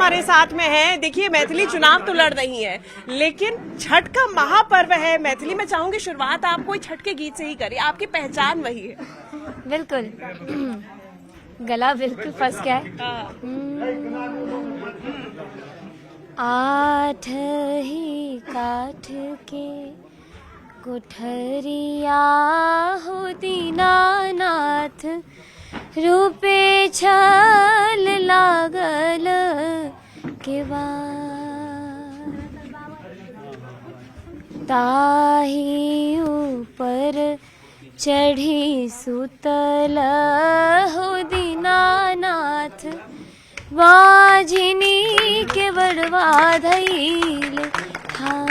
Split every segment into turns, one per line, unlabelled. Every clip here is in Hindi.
हमारे साथ में है। देखिए मैथिली चुनाव तो लड़ रही है, लेकिन छठ का महापर्व है। मैथिली में चाहूंगी शुरुआत आप कोई छठ के गीत से ही करिए, आपकी पहचान वही है।
बिल्कुल। गला बिल्कुल फंस गया है। आठ ही काठ के कोठरिया हो दीनानाथ, रूपे छल लागल केवा, ताही ऊपर चढ़ी सुतल हो दीनानाथ, बाजिनी के बड़वा धैल था।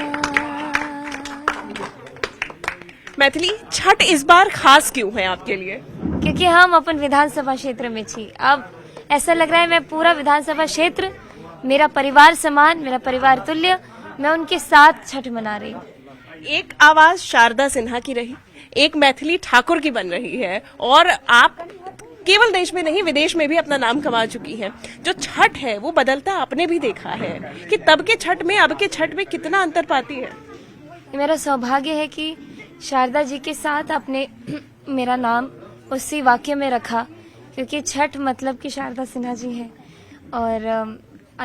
मैथिली छठ इस बार खास क्यों है आपके लिए?
क्योंकि हम अपन विधानसभा क्षेत्र में छी। अब ऐसा लग रहा है मैं पूरा विधानसभा क्षेत्र, मेरा परिवार समान, मेरा परिवार तुल्य, मैं उनके साथ छठ मना रही हूँ।
एक आवाज शारदा सिन्हा की रही, एक मैथिली ठाकुर की बन रही है, और आप केवल देश में नहीं विदेश में भी अपना नाम कमा चुकी हैं। जो छठ है वो बदलता आपने भी देखा है कि तब के छठ में अब के छठ में कितना अंतर पाती है।
मेरा सौभाग्य है कि शारदा जी के साथ आपने मेरा नाम उसी वाक्य में रखा, क्योंकि छठ मतलब कि शारदा सिन्हा जी है। और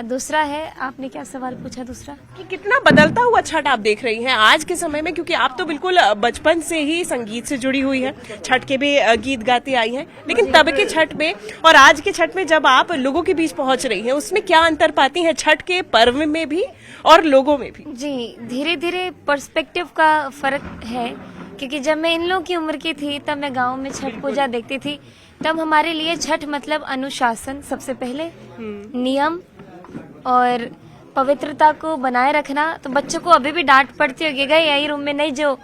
दूसरा है, आपने क्या सवाल पूछा दूसरा?
कि कितना बदलता हुआ छठ आप देख रही हैं आज के समय में, क्योंकि आप तो बिल्कुल बचपन से ही संगीत से जुड़ी हुई हैं, छठ के भी गीत गाती आई हैं, लेकिन तब के छठ में और आज के छठ में जब आप लोगों के बीच पहुंच रही हैं, उसमें क्या अंतर पाती हैं छठ के पर्व में भी और लोगों में भी?
जी, धीरे धीरे पर्सपेक्टिव का फर्क है, क्योंकि जब मैं इन लोगों की उम्र की थी तब मैं गाँव में छठ पूजा देखती थी। तब हमारे लिए छठ मतलब अनुशासन, सबसे पहले नियम और पवित्रता को बनाए रखना। तो बच्चों को अभी भी डांट पड़ती होगी, गए यही रूम में नहीं जो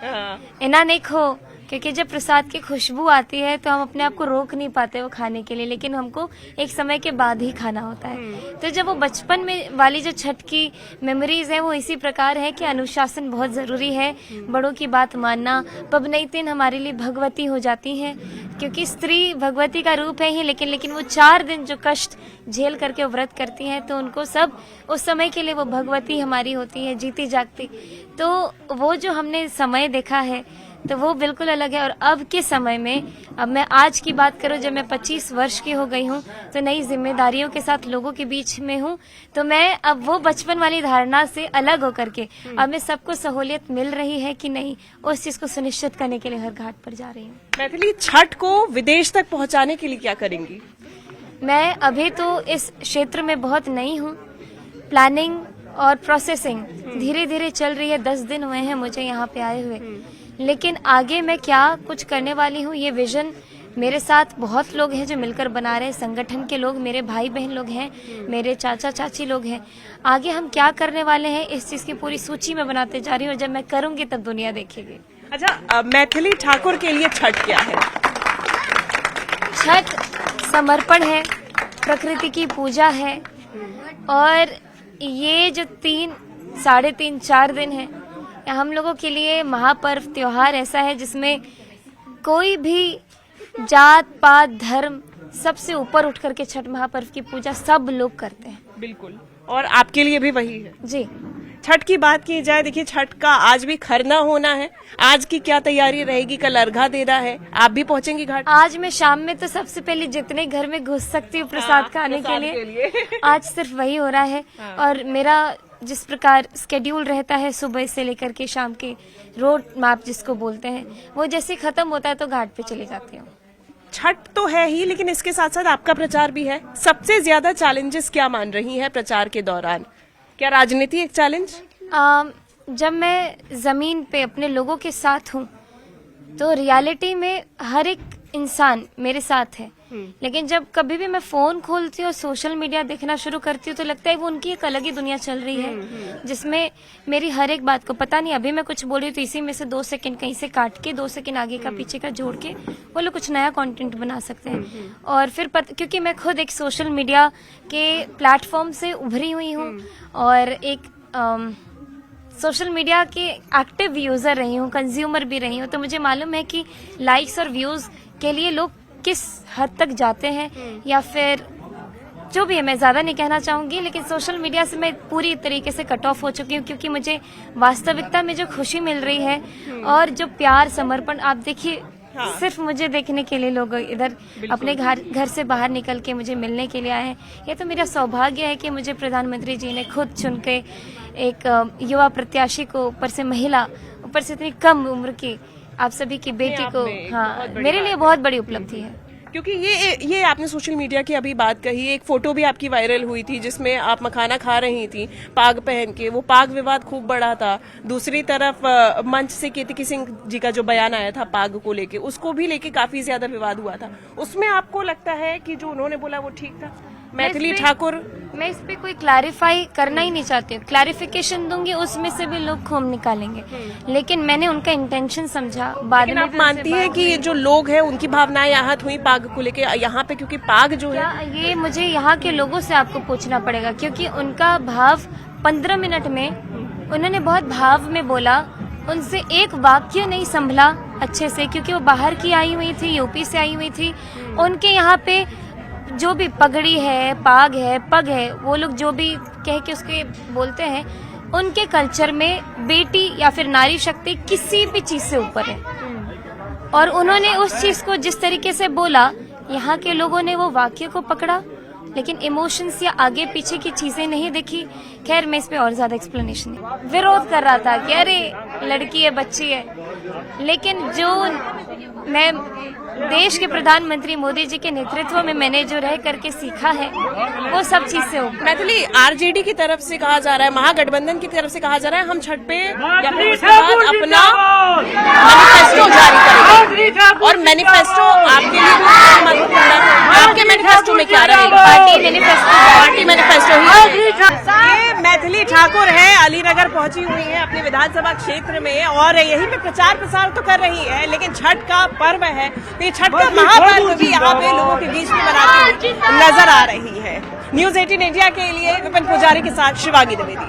इना नहीं खो, क्योंकि जब प्रसाद की खुशबू आती है तो हम अपने आप को रोक नहीं पाते वो खाने के लिए, लेकिन हमको एक समय के बाद ही खाना होता है। तो जब वो बचपन में वाली जो छठ की मेमोरीज है वो इसी प्रकार है कि अनुशासन बहुत जरूरी है, बड़ों की बात मानना। पबनैतिन हमारे लिए भगवती हो जाती हैं, क्योंकि स्त्री भगवती का रूप है ही, लेकिन वो 4 दिन जो कष्ट झेल करके व्रत करती हैं, तो उनको सब उस समय के लिए वो भगवती हमारी होती है, जीती जागती। तो वो जो हमने समय देखा है तो वो बिल्कुल अलग है। और अब के समय में, अब मैं आज की बात करूं, जब मैं 25 वर्ष की हो गई हूं, तो नई जिम्मेदारियों के साथ लोगों के बीच में हूं, तो मैं अब वो बचपन वाली धारणा से अलग होकर के अब मैं सबको सहूलियत मिल रही है कि नहीं, उस चीज को सुनिश्चित करने के लिए हर घाट पर जा रही हूँ।
मैथिली छठ को विदेश तक पहुंचाने के लिए क्या करेंगी? मैं
अभी तो इस क्षेत्र में बहुत नई हूँ, प्लानिंग और प्रोसेसिंग धीरे धीरे चल रही है। 10 दिन हुए हैं मुझे यहाँ पे आए हुए, लेकिन आगे मैं क्या कुछ करने वाली हूँ, ये विजन मेरे साथ बहुत लोग हैं जो मिलकर बना रहे हैं। संगठन के लोग, मेरे भाई बहन लोग हैं, मेरे चाचा चाची लोग हैं। आगे हम क्या करने वाले हैं इस चीज की पूरी सूची में बनाते जा रही हूँ, और जब मैं करूंगी तब दुनिया देखेगी।
अच्छा, मैथिली ठाकुर के लिए छठ क्या है?
छठ समर्पण है, प्रकृति की पूजा है, और ये जो 3, 3.5, 4 दिन है हम लोगों के लिए महापर्व त्योहार ऐसा है जिसमें कोई भी जात पात धर्म सबसे ऊपर उठ करके छठ महापर्व की पूजा सब लोग करते हैं।
बिल्कुल, और आपके लिए भी वही है
जी।
छठ की बात की जाए, देखिए छठ का आज भी खरना होना है, आज की क्या तैयारी रहेगी? कल अर्घा देना है, आप भी पहुंचेंगी घाट?
आज मैं शाम में तो सबसे पहले जितने घर में घुस सकती हूँ प्रसाद खाने के लिए आज सिर्फ वही हो रहा है। और मेरा जिस प्रकार स्केड्यूल रहता है सुबह से लेकर के शाम के, रोड मैप जिसको बोलते हैं, वो जैसे खत्म होता है तो घाट पे चले जाती हूँ।
छठ तो है ही, लेकिन इसके साथ साथ आपका प्रचार भी है। सबसे ज्यादा चैलेंजेस क्या मान रही हैं प्रचार के दौरान? क्या राजनीति एक चैलेंज?
जब मैं जमीन पे अपने लोगों के साथ हूँ तो रियलिटी में हर एक इंसान मेरे साथ है, लेकिन जब कभी भी मैं फोन खोलती हूँ, सोशल मीडिया देखना शुरू करती हूँ, तो लगता है वो उनकी एक अलग ही दुनिया चल रही है, जिसमें मेरी हर एक बात को पता नहीं अभी मैं कुछ बोल रही हूँ तो इसी में से 2 सेकंड कहीं से काट के 2 सेकंड आगे का पीछे का जोड़ के वो लोग कुछ नया कंटेंट बना सकते हैं। और फिर क्योंकि मैं खुद एक सोशल मीडिया के प्लेटफॉर्म से उभरी हुई हूँ और एक सोशल मीडिया के एक्टिव यूजर रही हूँ, कंज्यूमर भी रही हूँ, तो मुझे मालूम है कि लाइक्स और व्यूज के लिए लोग किस हद तक जाते हैं या फिर जो भी है, मैं ज्यादा नहीं कहना चाहूंगी, लेकिन सोशल मीडिया से मैं पूरी तरीके से कट ऑफ हो चुकी हूँ, क्योंकि मुझे वास्तविकता में जो खुशी मिल रही है और जो प्यार समर्पण, आप देखिए सिर्फ मुझे देखने के लिए लोग इधर अपने घर से बाहर निकल के मुझे मिलने के लिए आए हैं। ये तो मेरा सौभाग्य है कि मुझे प्रधानमंत्री जी ने खुद चुन के एक युवा प्रत्याशी को, ऊपर से महिला, ऊपर से इतनी कम उम्र की आप सभी की बेटी को, हाँ, मेरे लिए बहुत बड़ी उपलब्धि है।
क्योंकि ये आपने सोशल मीडिया की अभी बात कही, एक फोटो भी आपकी वायरल हुई थी जिसमें आप मखाना खा रही थी पाग पहन के, वो पाग विवाद खूब बड़ा था। दूसरी तरफ मंच से केतकी सिंह जी का जो बयान आया था पाग को लेके, उसको भी लेके काफी ज्यादा विवाद हुआ था। उसमें आपको लगता है कि जो उन्होंने बोला वो ठीक था? मैथिली ठाकुर,
मैं इस पे कोई क्लैरिफाई करना ही नहीं चाहती हूँ। क्लैरिफिकेशन दूंगी उसमें से भी लोग खूब निकालेंगे, लेकिन मैंने उनका इंटेंशन समझा। बाद में
आप मानती हैं कि जो लोग हैं उनकी भावनाएं आहत हुई पाग को लेके यहाँ पे? क्योंकि पाग जो है,
ये मुझे यहाँ के लोगों से आपको पूछना पड़ेगा, क्योंकि उनका भाव 15 मिनट में उन्होंने बहुत भाव में बोला, उनसे एक वाक्य नहीं संभला अच्छे से, क्योंकि वो बाहर की आई हुई थी, यूपी से आई हुई थी। उनके यहाँ पे जो भी पगड़ी है, पाग है, पग है, वो लोग जो भी कह के उसके बोलते हैं, उनके कल्चर में बेटी या फिर नारी शक्ति किसी भी चीज से ऊपर है। और उन्होंने उस चीज को जिस तरीके से बोला, यहाँ के लोगों ने वो वाक्य को पकड़ा, लेकिन इमोशंस या आगे पीछे की चीजें नहीं देखी। खैर, मैं इस पे और ज्यादा एक्सप्लेनेशन नहीं, विरोध कर रहा था कि अरे लड़की है, बच्ची है, लेकिन जो मैं देश के प्रधानमंत्री मोदी जी के नेतृत्व में मैंने जो रह करके सीखा है, वो सब चीज से ऊपर।
मैथिली, आरजेडी की तरफ से कहा जा रहा है, महागठबंधन की तरफ से कहा जा रहा है, हम छठ पे या फिर उसके बाद अपना मैनिफेस्टो जारी करेंगे। और मैनिफेस्टो आपके लिए भी महत्वपूर्ण है। आपके मैनिफेस्टो में क्या रहेगा? पार्टी मैनिफेस्टो ही। ये मैथिली ठाकुर है, अलीनगर पहुंची हुई है अपने विधानसभा क्षेत्र में, और यहीं पे प्रचार प्रसार तो कर रही है, लेकिन छठ का पर्व है, तो ये छठ का महापर्व भी यहाँ पे लोगों के बीच में मनाती हुई नजर आ रही है। न्यूज़ 18 इंडिया के लिए विपिन पुजारी के साथ शिवांगी द्विवेदी।